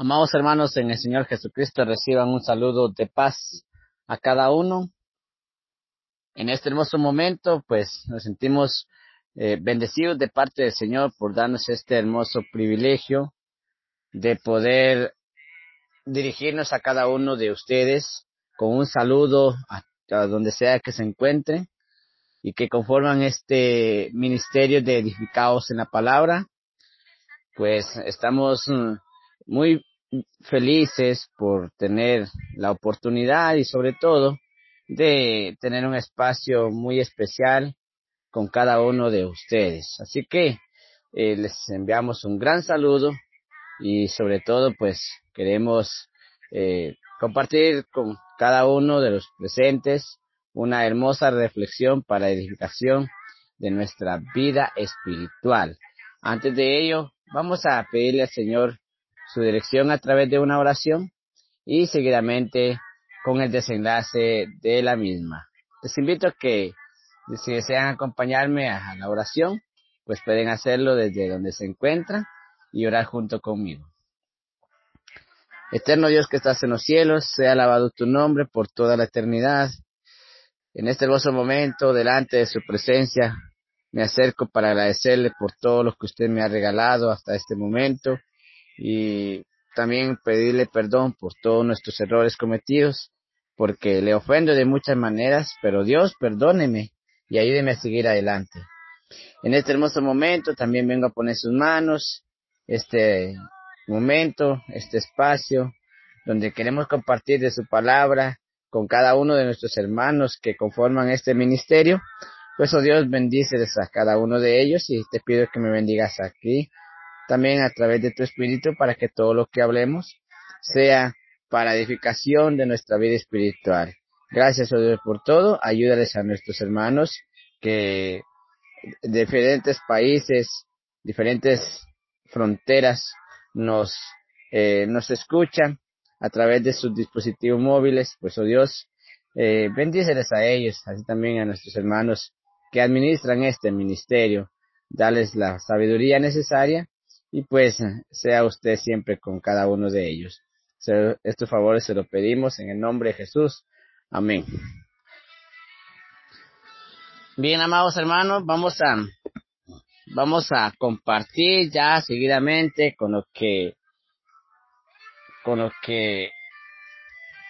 Amados hermanos en el Señor Jesucristo, reciban un saludo de paz a cada uno. En este hermoso momento, pues nos sentimos bendecidos de parte del Señor por darnos este hermoso privilegio de poder dirigirnos a cada uno de ustedes con un saludo a donde sea que se encuentre y que conforman este ministerio de edificados en la palabra. Pues estamos muy felices por tener la oportunidad y sobre todo de tener un espacio muy especial con cada uno de ustedes. Así que les enviamos un gran saludo y sobre todo pues queremos compartir con cada uno de los presentes una hermosa reflexión para edificación de nuestra vida espiritual. Antes de ello, vamos a pedirle al Señor su dirección a través de una oración y seguidamente con el desenlace de la misma. Les invito a que si desean acompañarme a la oración, pues pueden hacerlo desde donde se encuentran y orar junto conmigo. Eterno Dios que estás en los cielos, sea alabado tu nombre por toda la eternidad. En este hermoso momento, delante de su presencia, me acerco para agradecerle por todo lo que usted me ha regalado hasta este momento y también pedirle perdón por todos nuestros errores cometidos, porque le ofendo de muchas maneras, pero Dios, perdóneme y ayúdeme a seguir adelante. En este hermoso momento también vengo a poner sus manos, este momento, este espacio, donde queremos compartir de su palabra con cada uno de nuestros hermanos que conforman este ministerio. Pues, oh Dios, bendíceles a cada uno de ellos y te pido que me bendigas aquí, también a través de tu Espíritu, para que todo lo que hablemos sea para edificación de nuestra vida espiritual. Gracias, oh Dios, por todo. Ayúdales a nuestros hermanos que diferentes países, diferentes fronteras nos escuchan a través de sus dispositivos móviles. Pues, oh Dios, bendíceles a ellos, así también a nuestros hermanos que administran este ministerio. Dales la sabiduría necesaria y pues sea usted siempre con cada uno de ellos. Estos favores se lo pedimos en el nombre de Jesús. Amén. Bien, amados hermanos, vamos a compartir ya seguidamente con lo que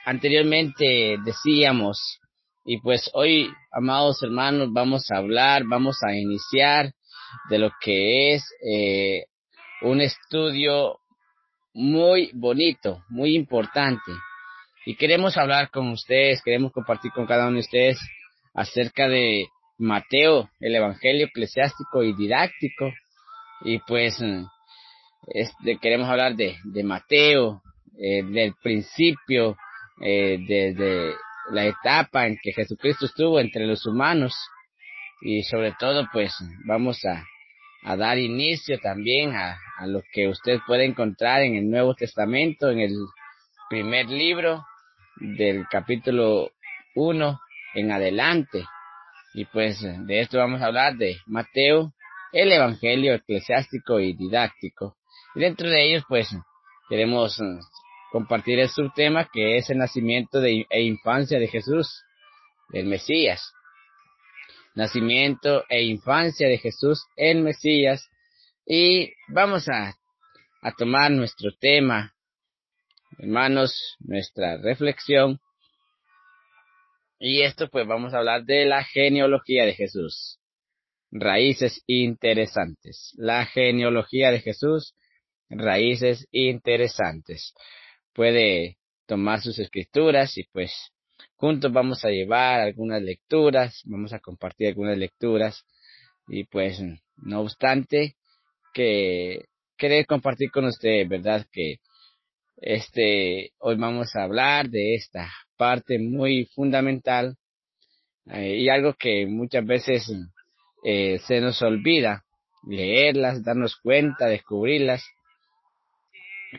anteriormente decíamos. Y pues hoy, amados hermanos, vamos a iniciar de lo que es un estudio muy bonito, muy importante. Y queremos hablar con ustedes, queremos compartir con cada uno de ustedes acerca de Mateo, el Evangelio eclesiástico y didáctico. Y pues queremos hablar de Mateo, del principio, desde la etapa en que Jesucristo estuvo entre los humanos, y sobre todo pues vamos a dar inicio también a lo que usted puede encontrar en el Nuevo Testamento, en el primer libro del capítulo 1 en adelante. Y pues de esto vamos a hablar de Mateo, el Evangelio eclesiástico y didáctico. Y dentro de ellos pues queremos compartir el subtema que es el nacimiento e infancia de Jesús, el Mesías. Nacimiento e infancia de Jesús, el Mesías. Y vamos a tomar nuestro tema, hermanos, nuestra reflexión. Y esto pues vamos a hablar de la genealogía de Jesús. Raíces interesantes. La genealogía de Jesús, raíces interesantes. Puede tomar sus escrituras y pues juntos vamos a llevar algunas lecturas, vamos a compartir algunas lecturas y pues no obstante que querer compartir con usted, verdad que hoy vamos a hablar de esta parte muy fundamental y algo que muchas veces se nos olvida leerlas, darnos cuenta, descubrirlas.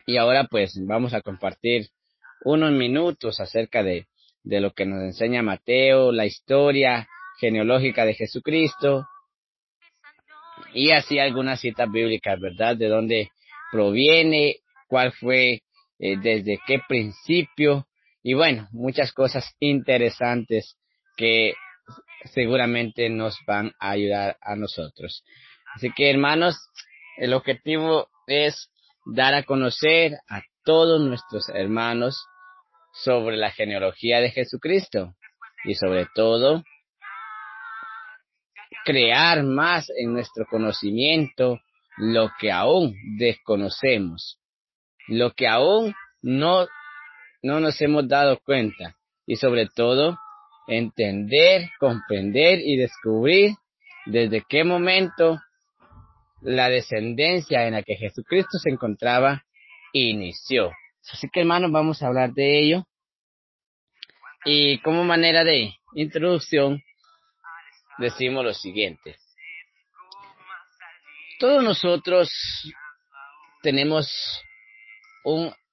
Y ahora pues vamos a compartir unos minutos acerca de lo que nos enseña Mateo, la historia genealógica de Jesucristo y así algunas citas bíblicas, ¿verdad? De dónde proviene, cuál fue desde qué principio, y bueno, muchas cosas interesantes que seguramente nos van a ayudar a nosotros. Así que, hermanos, el objetivo es dar a conocer a todos nuestros hermanos sobre la genealogía de Jesucristo y sobre todo crear más en nuestro conocimiento lo que aún desconocemos, lo que aún no nos hemos dado cuenta, y sobre todo entender, comprender y descubrir desde qué momento la descendencia en la que Jesucristo se encontraba inició. Así que, hermanos, vamos a hablar de ello, y como manera de introducción decimos lo siguiente: todos nosotros tenemos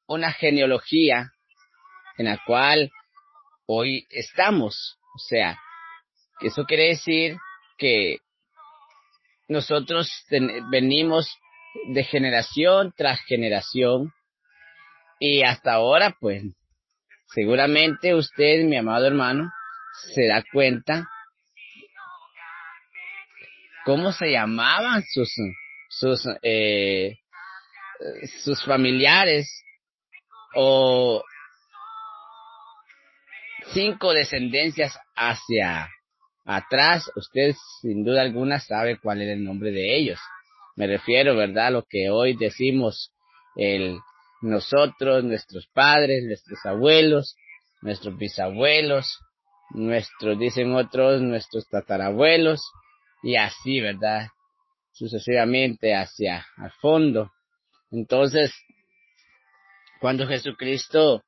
una genealogía en la cual hoy estamos. O sea, que eso quiere decir que nosotros venimos de generación tras generación, y hasta ahora, pues, seguramente usted, mi amado hermano, se da cuenta cómo se llamaban sus sus familiares, o 5 descendencias hacia atrás. Usted sin duda alguna sabe cuál era el nombre de ellos. Me refiero, ¿verdad?, a lo que hoy decimos nosotros, nuestros padres, nuestros abuelos, nuestros bisabuelos, dicen otros, nuestros tatarabuelos, y así, ¿verdad?, sucesivamente hacia al fondo. Entonces, cuando Jesucristo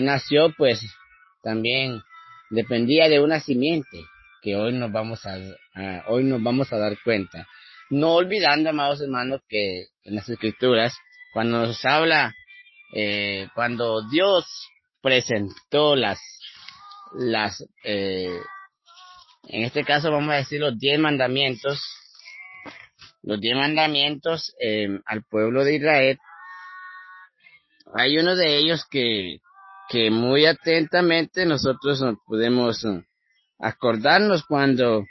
nació, pues también dependía de una simiente que hoy nos vamos a dar cuenta. No olvidando, amados hermanos, que en las Escrituras, cuando nos habla, cuando Dios presentó en este caso vamos a decir los 10 mandamientos, al pueblo de Israel, hay uno de ellos que muy atentamente nosotros podemos acordarnos cuando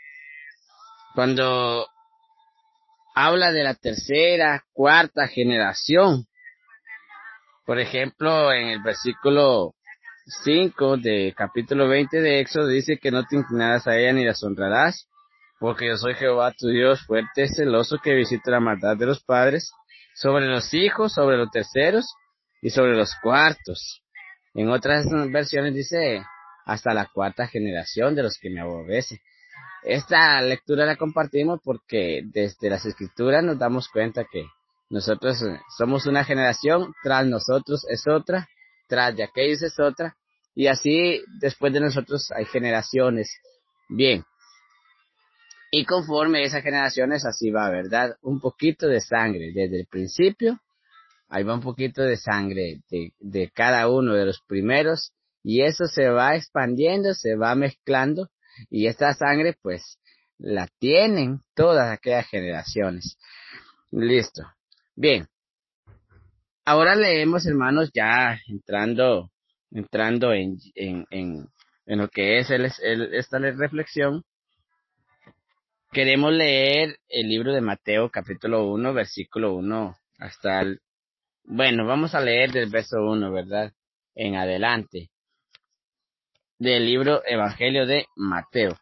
habla de la tercera, cuarta generación. Por ejemplo, en el versículo 5 de capítulo 20 de Éxodo dice que no te inclinarás a ella ni las honrarás, porque yo soy Jehová tu Dios, fuerte y celoso, que visita la maldad de los padres sobre los hijos, sobre los terceros y sobre los cuartos. En otras versiones dice hasta la cuarta generación de los que me aborrecen. Esta lectura la compartimos porque desde las Escrituras nos damos cuenta que nosotros somos una generación, tras nosotros es otra, tras de aquellos es otra, y así después de nosotros hay generaciones. Bien, y conforme a esas generaciones así va, ¿verdad? Un poquito de sangre desde el principio. Ahí va un poquito de sangre de cada uno de los primeros, y eso se va expandiendo, se va mezclando, y esta sangre pues la tienen todas aquellas generaciones. Listo. Bien. Ahora leemos, hermanos, ya entrando en lo que es esta reflexión. Queremos leer el libro de Mateo, capítulo 1, versículo 1 hasta el... Bueno, vamos a leer del verso 1, ¿verdad?, en adelante, del libro Evangelio de Mateo.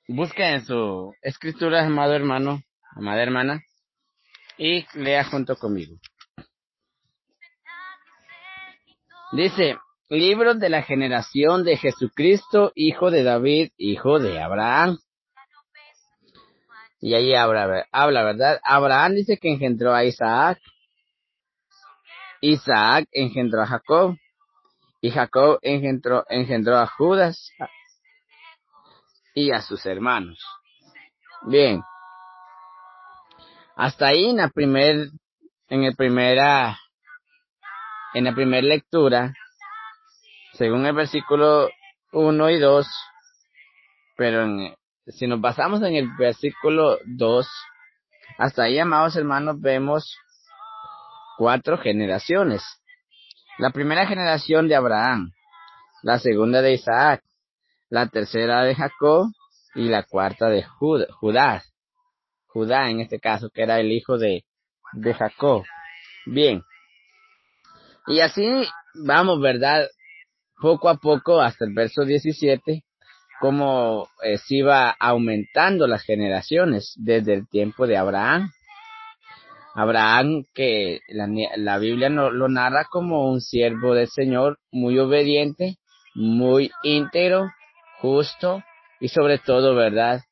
Busca en su escritura, amado hermano, amada hermana, y lea junto conmigo. Dice: libro de la generación de Jesucristo, hijo de David, hijo de Abraham. Y ahí habla, ¿verdad? Abraham dice que engendró a Isaac. Isaac engendró a Jacob. Y Jacob engendró a Judas y a sus hermanos. Bien. Hasta ahí en la primera lectura, según el versículo 1 y 2, pero si nos basamos en el versículo 2, Hasta ahí, amados hermanos, vemos 4 generaciones. La primera generación de Abraham, la segunda de Isaac, la tercera de Jacob y la cuarta de Judá. Judá en este caso, que era el hijo de Jacob. Bien, y así vamos, ¿verdad? Poco a poco hasta el verso 17, como se iba aumentando las generaciones desde el tiempo de Abraham. Abraham, que la Biblia lo narra como un siervo del Señor, muy obediente, muy íntegro, justo y sobre todo, ¿verdad?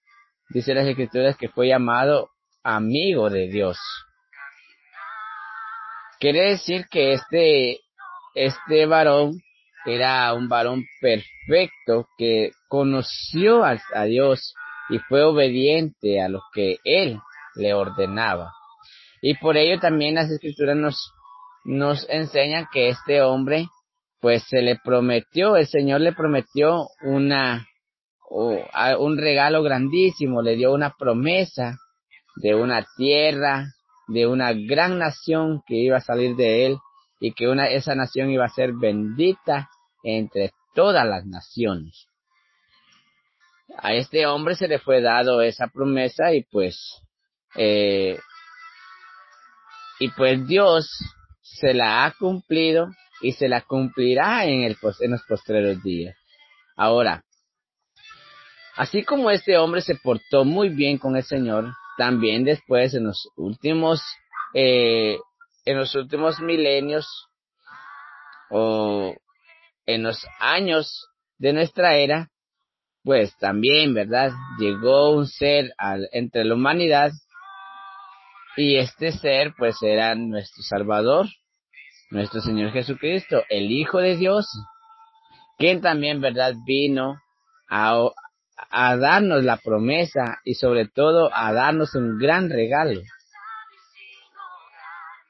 Dice las Escrituras que fue llamado amigo de Dios. Quiere decir que este varón era un varón perfecto que conoció a Dios y fue obediente a lo que Él le ordenaba. Y por ello también las Escrituras nos enseñan que este hombre, pues el Señor le prometió un regalo grandísimo, le dio una promesa de una tierra, de una gran nación que iba a salir de él y que esa nación iba a ser bendita entre todas las naciones. A este hombre se le fue dado esa promesa y pues Dios se la ha cumplido y se la cumplirá en los postreros días. Ahora, así como este hombre se portó muy bien con el Señor, también después en los últimos milenios o en los años de nuestra era, pues también, ¿verdad? Llegó un ser entre la humanidad y este ser pues era nuestro Salvador, nuestro Señor Jesucristo, el Hijo de Dios, quien también, ¿verdad? Vino a darnos la promesa y sobre todo a darnos un gran regalo.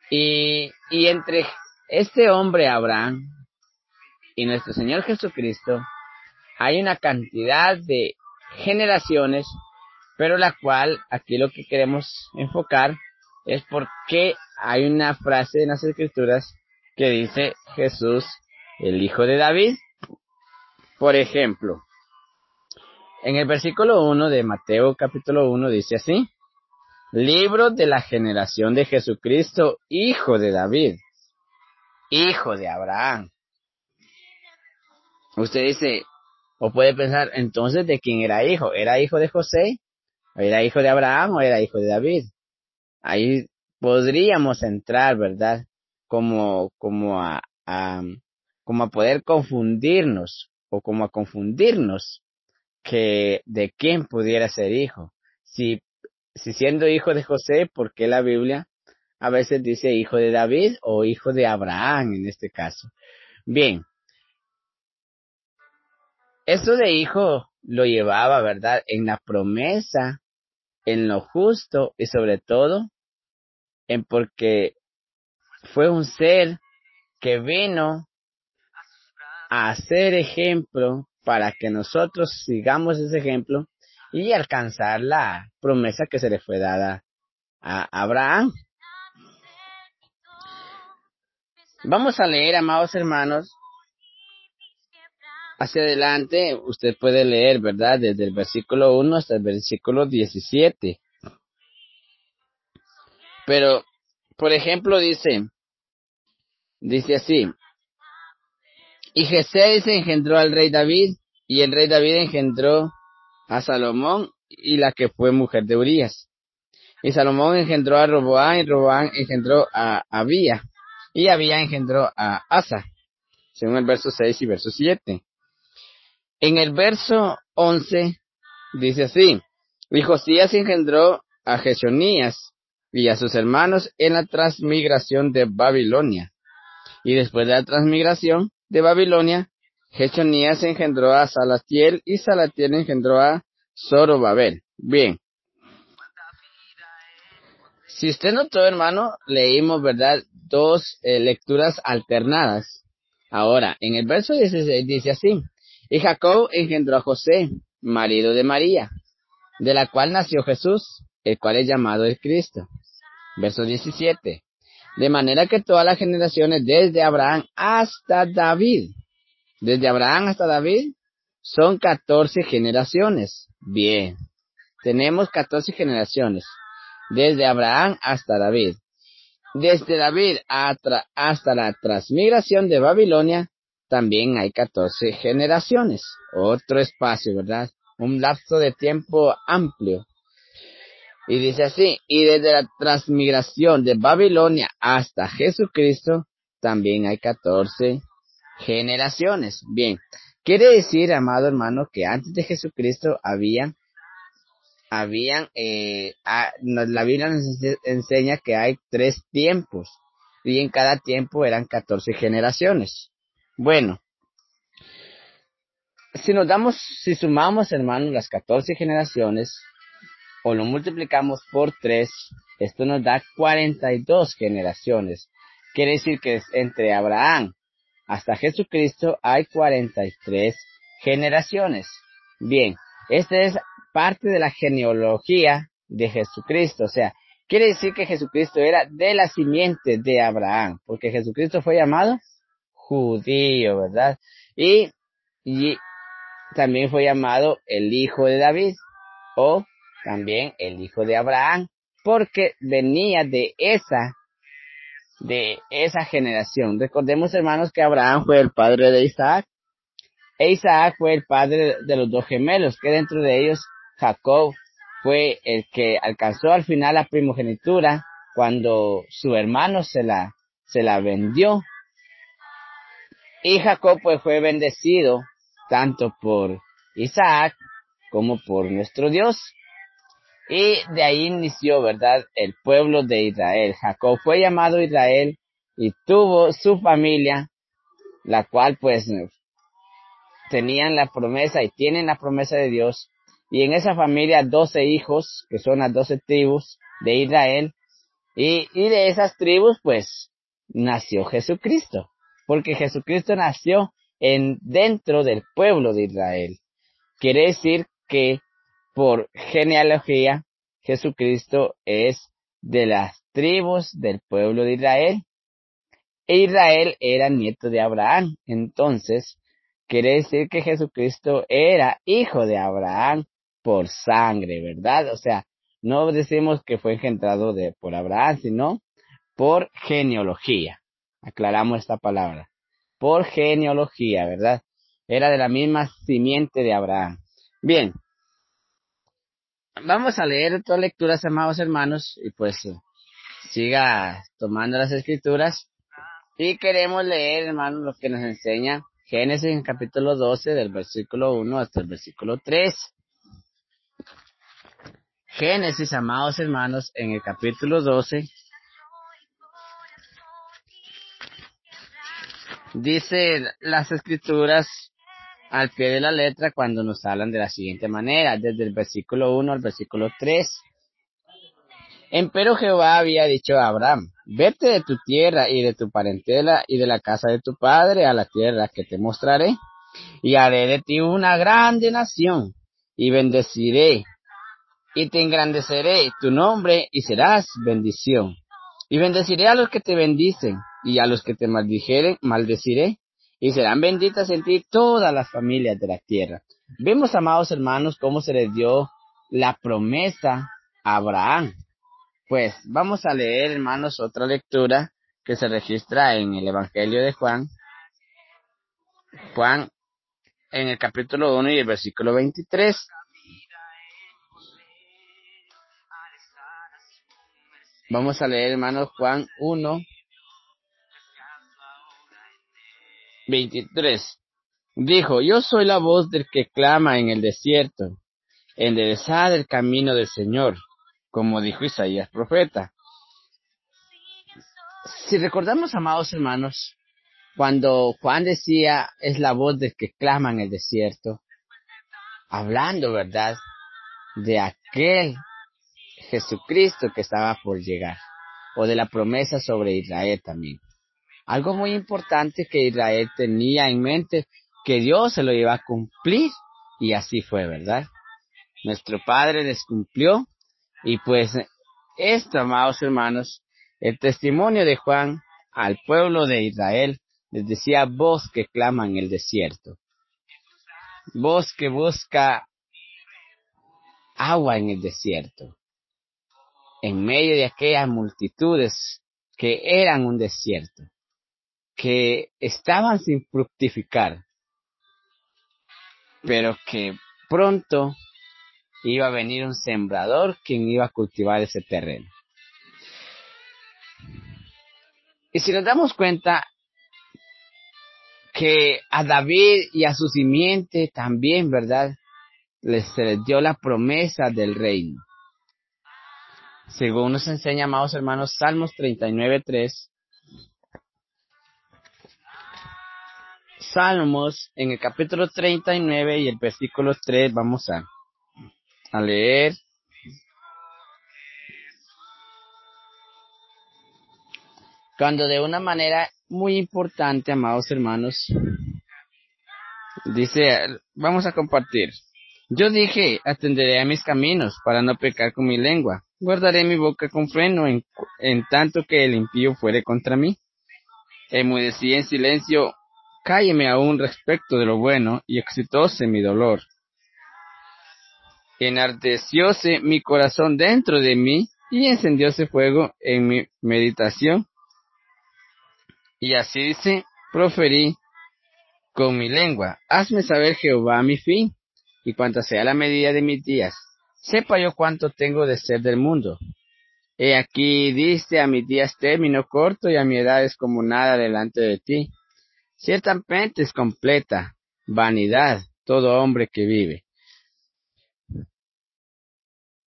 Y entre este hombre Abraham y nuestro Señor Jesucristo hay una cantidad de generaciones, pero la cual aquí lo que queremos enfocar es porque hay una frase en las Escrituras que dice Jesús, el Hijo de David. Por ejemplo, en el versículo 1 de Mateo capítulo 1 dice así: libro de la generación de Jesucristo, hijo de David, hijo de Abraham. Usted dice, o puede pensar, entonces, ¿de quién era hijo? ¿Era hijo de José? ¿O era hijo de Abraham? ¿O era hijo de David? Ahí podríamos entrar, ¿verdad? Como a poder confundirnos, o como a confundirnos que de quién pudiera ser hijo. Si siendo hijo de José, ¿por qué la Biblia a veces dice hijo de David o hijo de Abraham en este caso? Bien, eso de hijo lo llevaba, ¿verdad? En la promesa, en lo justo y sobre todo en porque fue un ser que vino a ser ejemplo para que nosotros sigamos ese ejemplo y alcanzar la promesa que se le fue dada a Abraham. Vamos a leer, amados hermanos, hacia adelante. Usted puede leer, ¿verdad? Desde el versículo 1 hasta el versículo 17. Pero, por ejemplo, dice así: y Jesé se engendró al rey David, y el rey David engendró a Salomón, y la que fue mujer de Urías. Y Salomón engendró a Roboam, y Roboam engendró a Abía, y Abía engendró a Asa, según el verso 6 y verso 7. En el verso 11 dice así: y Josías engendró a Jesonías y a sus hermanos en la transmigración de Babilonia. Y después de la transmigración de Babilonia, Jesonías engendró a Salatiel, y Salatiel engendró a Zorobabel. Bien. Si usted notó, hermano, leímos, ¿verdad?, 2 lecturas alternadas. Ahora, en el verso 16 dice así: y Jacob engendró a José, marido de María, de la cual nació Jesús, el cual es llamado el Cristo. Verso 17. De manera que todas las generaciones desde Abraham hasta David, son 14 generaciones. Bien, tenemos 14 generaciones, desde Abraham hasta David. Desde David hasta la transmigración de Babilonia, también hay 14 generaciones. Otro espacio, ¿verdad? Un lapso de tiempo amplio. Y dice así, y desde la transmigración de Babilonia hasta Jesucristo, también hay 14 generaciones. Bien, quiere decir, amado hermano, que antes de Jesucristo la Biblia nos enseña que hay 3 tiempos, y en cada tiempo eran 14 generaciones. Bueno, si sumamos, hermanos, las 14 generaciones, o lo multiplicamos por 3, esto nos da 42 generaciones. Quiere decir que entre Abraham hasta Jesucristo hay 43 generaciones. Bien, esta es parte de la genealogía de Jesucristo. O sea, quiere decir que Jesucristo era de la simiente de Abraham, porque Jesucristo fue llamado judío, ¿verdad? Y también fue llamado el hijo de David, o también el hijo de Abraham, porque venía de esa generación. Recordemos, hermanos, que Abraham fue el padre de Isaac, e Isaac fue el padre de los 2 gemelos, que dentro de ellos Jacob fue el que alcanzó al final la primogenitura cuando su hermano se la vendió. Y Jacob pues fue bendecido tanto por Isaac como por nuestro Dios. Y de ahí inició, ¿verdad?, el pueblo de Israel. Jacob fue llamado Israel y tuvo su familia, la cual pues tenían la promesa y tienen la promesa de Dios. Y en esa familia 12 hijos, que son las 12 tribus de Israel. Y de esas tribus pues nació Jesucristo. Porque Jesucristo nació dentro del pueblo de Israel. Quiere decir que por genealogía, Jesucristo es de las tribus del pueblo de Israel. E Israel era nieto de Abraham. Entonces, quiere decir que Jesucristo era hijo de Abraham por sangre, ¿verdad? O sea, no decimos que fue engendrado por Abraham, sino por genealogía. Aclaramos esta palabra. Por genealogía, ¿verdad? Era de la misma simiente de Abraham. Bien. Vamos a leer otras lecturas, amados hermanos, y pues siga tomando las escrituras. Y queremos leer, hermanos, lo que nos enseña Génesis en capítulo 12, del versículo 1 hasta el versículo 3. Génesis, amados hermanos, en el capítulo 12, dice las escrituras al pie de la letra cuando nos hablan de la siguiente manera, desde el versículo 1 al versículo 3. Empero Jehová había dicho a Abraham, vete de tu tierra y de tu parentela y de la casa de tu padre a la tierra que te mostraré, y haré de ti una grande nación, y bendeciré, y te engrandeceré tu nombre, y serás bendición. Y bendeciré a los que te bendicen, y a los que te maldijeren, maldeciré, y serán benditas en ti todas las familias de la tierra. Vemos, amados hermanos, cómo se les dio la promesa a Abraham. Pues vamos a leer, hermanos, otra lectura que se registra en el Evangelio de Juan. Juan, en el capítulo 1 y el versículo 23. Vamos a leer, hermanos, Juan 1, 23. Dijo, yo soy la voz del que clama en el desierto, enderezad el camino del Señor, como dijo Isaías profeta. Si recordamos, amados hermanos, cuando Juan decía, es la voz del que clama en el desierto, hablando, ¿verdad?, de aquel Jesucristo que estaba por llegar, o de la promesa sobre Israel también. Algo muy importante que Israel tenía en mente, que Dios se lo iba a cumplir, y así fue, ¿verdad? Nuestro Padre les cumplió Y pues esto, amados hermanos, el testimonio de Juan al pueblo de Israel les decía: voz que clama en el desierto, voz que busca agua en el desierto, en medio de aquellas multitudes que eran un desierto, que estaban sin fructificar, pero que pronto iba a venir un sembrador quien iba a cultivar ese terreno. Y si nos damos cuenta que a David y a su simiente también, ¿verdad?, se les dio la promesa del reino. Según nos enseña, amados hermanos, Salmos 39:3. Salmos, en el capítulo 39 y el versículo 3, vamos a leer. Cuando de una manera muy importante, amados hermanos, dice, vamos a compartir. Yo dije: atenderé a mis caminos para no pecar con mi lengua. Guardaré mi boca con freno en tanto que el impío fuere contra mí. Enmudecí en silencio, cálleme aún respecto de lo bueno, y excitóse mi dolor. Enardecióse mi corazón dentro de mí, y encendióse fuego en mi meditación. Y así dice, proferí con mi lengua: hazme saber, Jehová, mi fin, y cuánta sea la medida de mis días. Sepa yo cuánto tengo de ser del mundo. He aquí diste a mis días término corto, y a mi edad es como nada delante de ti. Ciertamente es completa vanidad todo hombre que vive.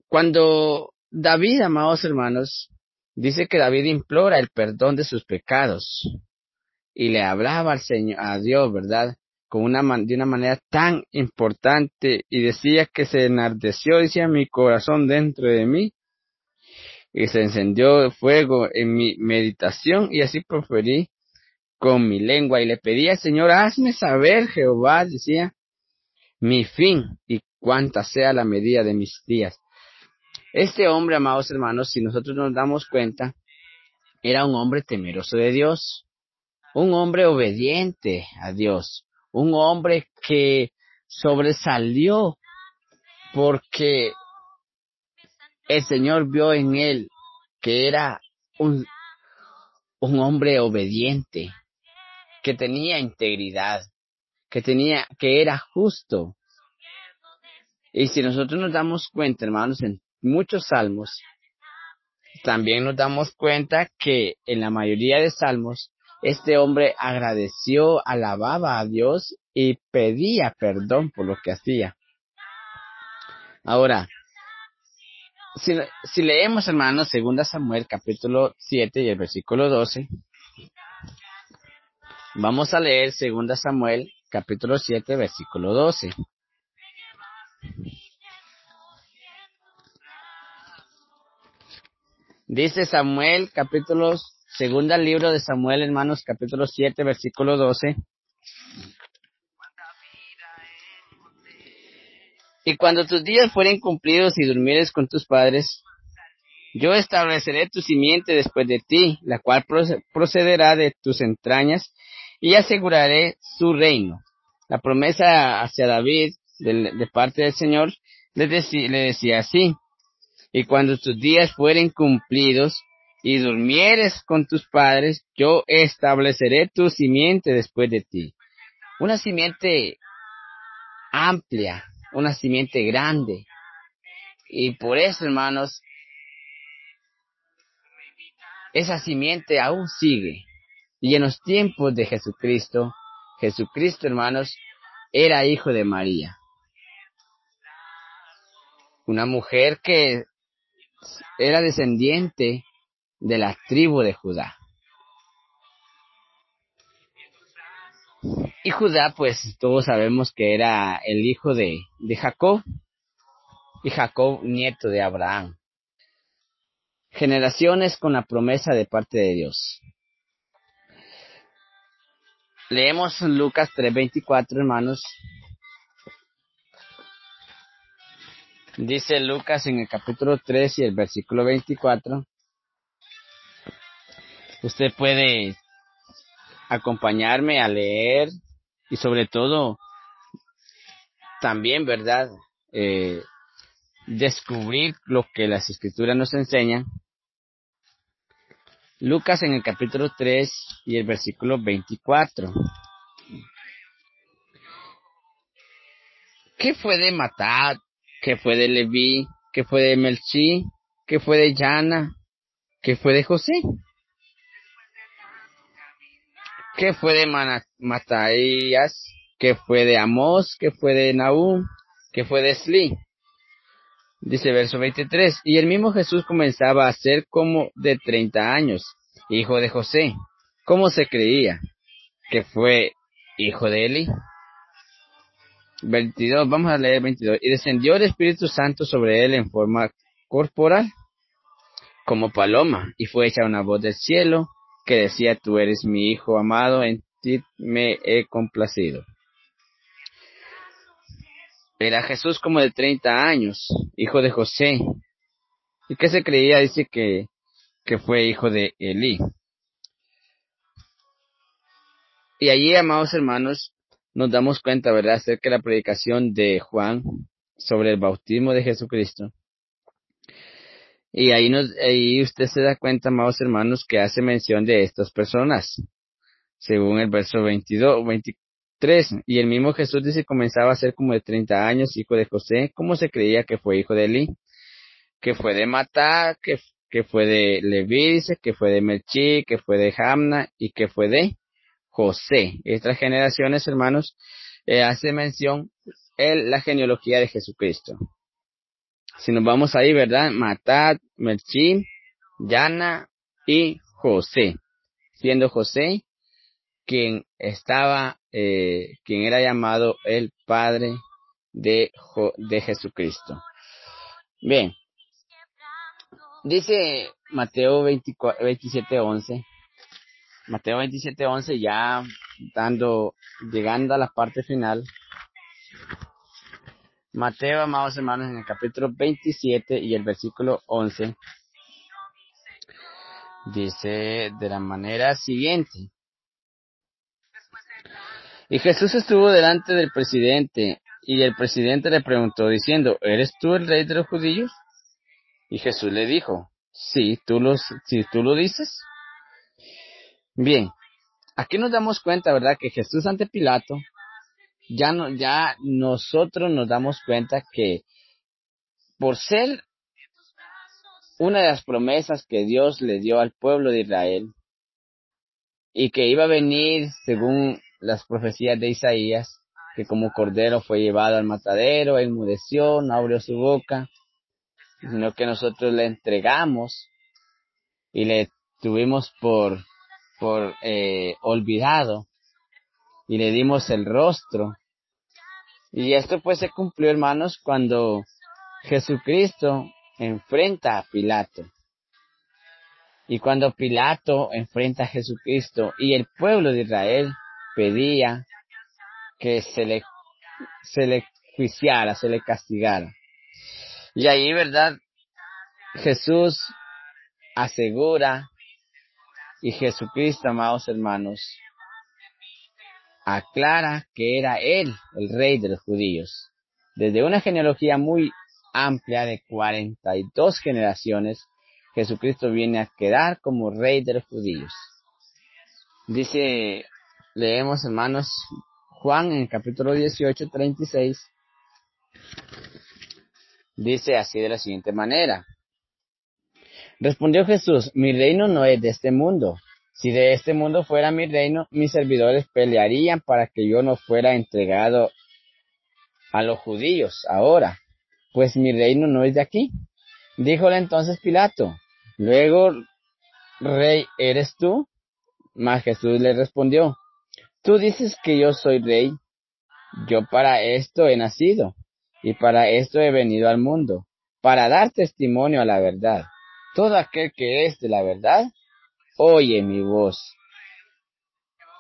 Cuando David, amados hermanos, dice que David implora el perdón de sus pecados y le hablaba al Señor, a Dios, ¿verdad?, de una manera tan importante, y decía que se enardeció, decía, mi corazón dentro de mí, y se encendió fuego en mi meditación, y así proferí con mi lengua, y le pedí al Señor: hazme saber, Jehová, decía, mi fin, y cuánta sea la medida de mis días. Este hombre, amados hermanos, si nosotros nos damos cuenta, era un hombre temeroso de Dios, un hombre obediente a Dios, un hombre que sobresalió porque el Señor vio en él que era un hombre obediente, que tenía integridad, que era justo. Y si nosotros nos damos cuenta, hermanos, en muchos salmos, también nos damos cuenta que en la mayoría de salmos, este hombre agradeció, alababa a Dios y pedía perdón por lo que hacía. Ahora, si leemos, hermanos, 2 Samuel, capítulo 7 y el versículo 12, vamos a leer 2 Samuel, capítulo 7, versículo 12. Dice Samuel, segunda libro de Samuel, hermanos, capítulo 7, versículo 12. Y cuando tus días fueren cumplidos y durmieres con tus padres, yo estableceré tu simiente después de ti, la cual procederá de tus entrañas, y aseguraré su reino. La promesa hacia David, de parte del Señor, le decía así: y cuando tus días fueren cumplidos y durmieres con tus padres, yo estableceré tu simiente después de ti. Una simiente amplia, una simiente grande. Y por eso, hermanos, esa simiente aún sigue. Y en los tiempos de Jesucristo, hermanos, era hijo de María, una mujer que era descendiente de la tribu de Judá. Y Judá, pues todos sabemos que era el hijo de Jacob, y Jacob nieto de Abraham. Generaciones con la promesa de parte de Dios. Leemos Lucas 3:24, hermanos. Dice Lucas en el capítulo 3 y el versículo 24. Usted puede acompañarme a leer y sobre todo también, ¿verdad? Descubrir lo que las escrituras nos enseñan. Lucas en el capítulo 3 y el versículo 24. ¿Qué fue de Matat? ¿Qué fue de Leví? ¿Qué fue de Melchí? ¿Qué fue de Yana? ¿Qué fue de José? ¿Qué fue de Mataías? ¿Qué fue de Amós? ¿Qué fue de Nahum? ¿Qué fue de Esli? Dice verso 23. Y el mismo Jesús comenzaba a ser como de 30 años, hijo de José. ¿Cómo se creía? ¿Que fue hijo de Eli? 22, vamos a leer 22. Y descendió el Espíritu Santo sobre él en forma corporal, como paloma, y fue hecha una voz del cielo que decía: tú eres mi hijo amado, en ti me he complacido. Era Jesús como de 30 años, hijo de José. ¿Y qué se creía? Dice que fue hijo de Elí. Y allí, amados hermanos, nos damos cuenta, ¿verdad?, acerca de la predicación de Juan sobre el bautismo de Jesucristo. Y ahí usted se da cuenta, amados hermanos, que hace mención de estas personas, según el verso 22, 23. Y el mismo Jesús dice: comenzaba a ser como de 30 años, hijo de José. ¿Cómo se creía que fue hijo de Elí? Que fue de Matá, que fue de Leví, dice, que fue de Melchí, que fue de Jamna y que fue de José. Estas generaciones, hermanos, hace mención la genealogía de Jesucristo. Si nos vamos ahí, ¿verdad? Matat, Melchí, Yana y José. Siendo José quien era llamado el padre de Jesucristo. Bien. Dice Mateo 27:11. Mateo 27:11, ya llegando a la parte final. Mateo, amados hermanos, en el capítulo 27 y el versículo 11, dice de la manera siguiente: y Jesús estuvo delante del presidente, y el presidente le preguntó diciendo: ¿eres tú el rey de los judíos? Y Jesús le dijo: si tú lo dices. Bien, aquí nos damos cuenta, ¿verdad?, que Jesús ante Pilato, ya nosotros nos damos cuenta que por ser una de las promesas que Dios le dio al pueblo de Israel, y que iba a venir según las profecías de Isaías, que como cordero fue llevado al matadero, enmudeció, no abrió su boca, sino que nosotros le entregamos y le tuvimos por olvidado, y le dimos el rostro. Y esto pues se cumplió, hermanos, cuando Jesucristo enfrenta a Pilato. Y cuando Pilato enfrenta a Jesucristo y el pueblo de Israel pedía que se le juiciara, se le castigara. Y ahí, ¿verdad?, Jesús asegura, y Jesucristo, amados hermanos, aclara que era él el rey de los judíos. Desde una genealogía muy amplia de 42 generaciones, Jesucristo viene a quedar como rey de los judíos. Leemos, hermanos, Juan en el capítulo 18, 36. Dice así de la siguiente manera: respondió Jesús: mi reino no es de este mundo. Si de este mundo fuera mi reino, mis servidores pelearían para que yo no fuera entregado a los judíos ahora, pues mi reino no es de aquí. Díjole entonces Pilato: luego, rey eres tú. Mas Jesús le respondió: tú dices que yo soy rey. Yo para esto he nacido, y para esto he venido al mundo, para dar testimonio a la verdad. Todo aquel que es de la verdad, oye mi voz.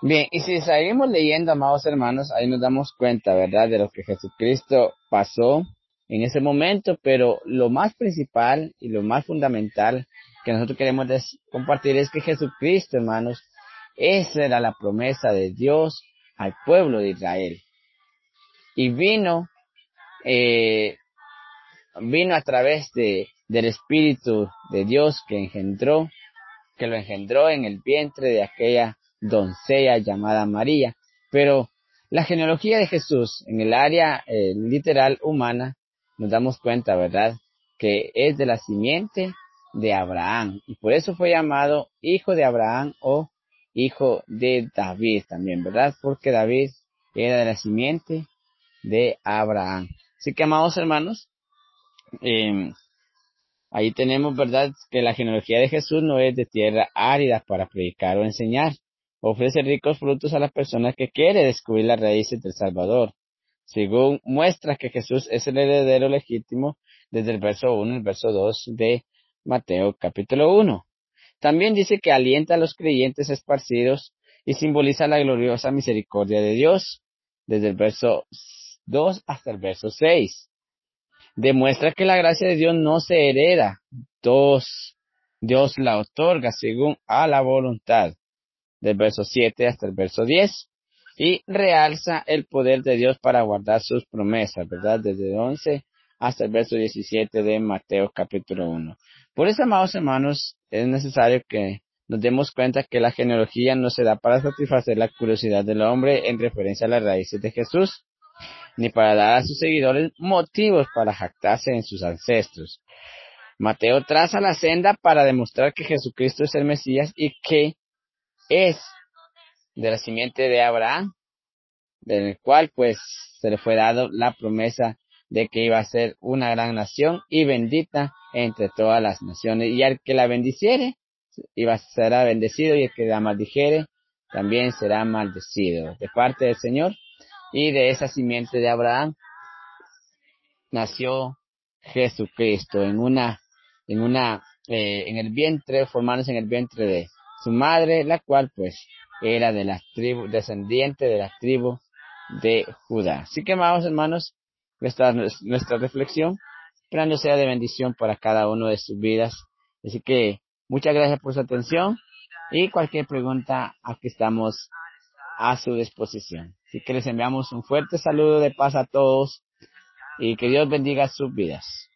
Bien, y si seguimos leyendo, amados hermanos, ahí nos damos cuenta, ¿verdad?, de lo que Jesucristo pasó en ese momento, pero lo más principal y lo más fundamental que nosotros queremos compartir es que Jesucristo, hermanos, esa era la promesa de Dios al pueblo de Israel. Y eh, vino a través del Espíritu de Dios que lo engendró en el vientre de aquella doncella llamada María. Pero la genealogía de Jesús en el área literal humana, nos damos cuenta, ¿verdad?, que es de la simiente de Abraham. Y por eso fue llamado hijo de Abraham o hijo de David también, ¿verdad? Porque David era de la simiente de Abraham. Así que, amados hermanos, eh, ahí tenemos, ¿verdad?, que la genealogía de Jesús no es de tierra árida para predicar o enseñar. Ofrece ricos frutos a las personas que quiere descubrir las raíces del Salvador. Según muestra que Jesús es el heredero legítimo desde el verso 1 al verso 2 de Mateo capítulo 1. También dice que alienta a los creyentes esparcidos y simboliza la gloriosa misericordia de Dios desde el verso 2 hasta el verso 6. Demuestra que la gracia de Dios no se hereda. Dios la otorga según a la voluntad, del verso 7 hasta el verso 10. Y realza el poder de Dios para guardar sus promesas, ¿verdad? Desde el 11 hasta el verso 17 de Mateo capítulo 1. Por eso, amados hermanos, es necesario que nos demos cuenta que la genealogía no se da para satisfacer la curiosidad del hombre en referencia a las raíces de Jesús, ni para dar a sus seguidores motivos para jactarse en sus ancestros. Mateo traza la senda para demostrar que Jesucristo es el Mesías y que es de la simiente de Abraham, del cual pues se le fue dado la promesa de que iba a ser una gran nación y bendita entre todas las naciones, y al que la bendiciere será bendecido, y el que la maldijere también será maldecido. De parte del Señor, y de esa simiente de Abraham nació Jesucristo en el vientre, formándose en el vientre de su madre, la cual pues era de la tribu, descendiente de la tribu de Judá. Así que, amados hermanos, nuestra reflexión, esperando sea de bendición para cada uno de sus vidas. Así que muchas gracias por su atención, y cualquier pregunta, aquí estamos a su disposición. Así que les enviamos un fuerte saludo de paz a todos, y que Dios bendiga sus vidas.